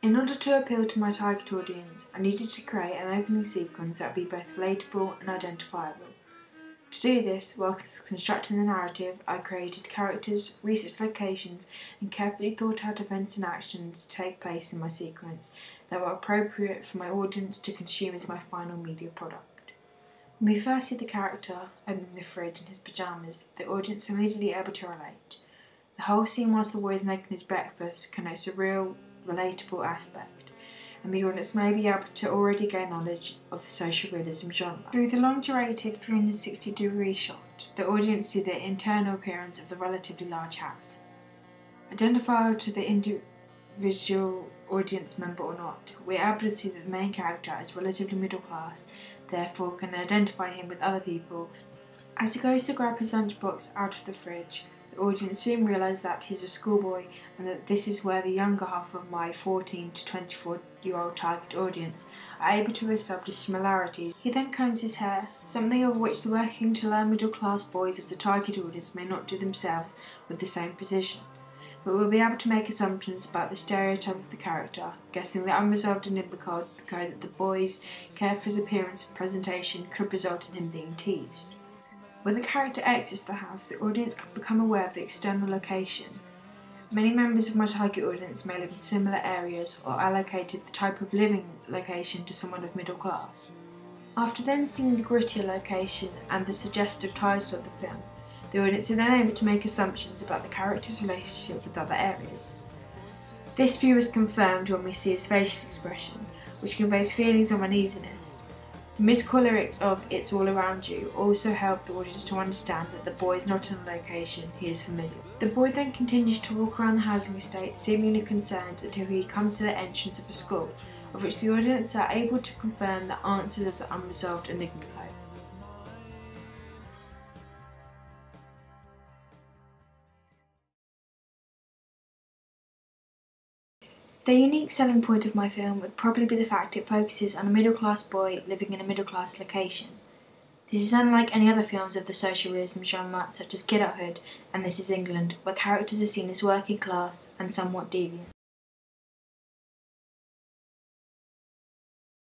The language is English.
In order to appeal to my target audience, I needed to create an opening sequence that would be both relatable and identifiable. To do this, whilst constructing the narrative, I created characters, researched locations, and carefully thought out events and actions to take place in my sequence that were appropriate for my audience to consume as my final media product. When we first see the character opening the fridge in his pyjamas, the audience are immediately able to relate. The whole scene whilst the boy is making his breakfast connotes a real, relatable aspect, and the audience may be able to already gain knowledge of the social realism genre. Through the long-durated 360-degree shot, the audience see the internal appearance of the relatively large house. Identifiable to the individual audience member or not, we are able to see that the main character is relatively middle class, therefore can identify him with other people. As he goes to grab his lunchbox out of the fridge, the audience soon realise that he's a schoolboy and that this is where the younger half of my 14 to 24-year-old target audience are able to establish similarities. He then combs his hair, something of which the working to lower middle class boys of the target audience may not do themselves with the same precision, but will be able to make assumptions about the stereotype of the character, guessing the unresolved enigma code that the boy's care for his appearance and presentation could result in him being teased. When the character exits the house, the audience can become aware of the external location. Many members of my target audience may live in similar areas or allocated the type of living location to someone of middle class. After then seeing the grittier location and the suggestive title of the film, the audience are then able to make assumptions about the character's relationship with other areas. This view is confirmed when we see his facial expression, which conveys feelings of uneasiness. The musical lyrics of It's All Around You also help the audience to understand that the boy is not in a location he is familiar with. The boy then continues to walk around the housing estate, seemingly concerned, until he comes to the entrance of a school, of which the audience are able to confirm the answers of the unresolved enigma code. The unique selling point of my film would probably be the fact it focuses on a middle-class boy living in a middle-class location. This is unlike any other films of the social realism genre such as Kidulthood and This Is England, where characters are seen as working class and somewhat deviant.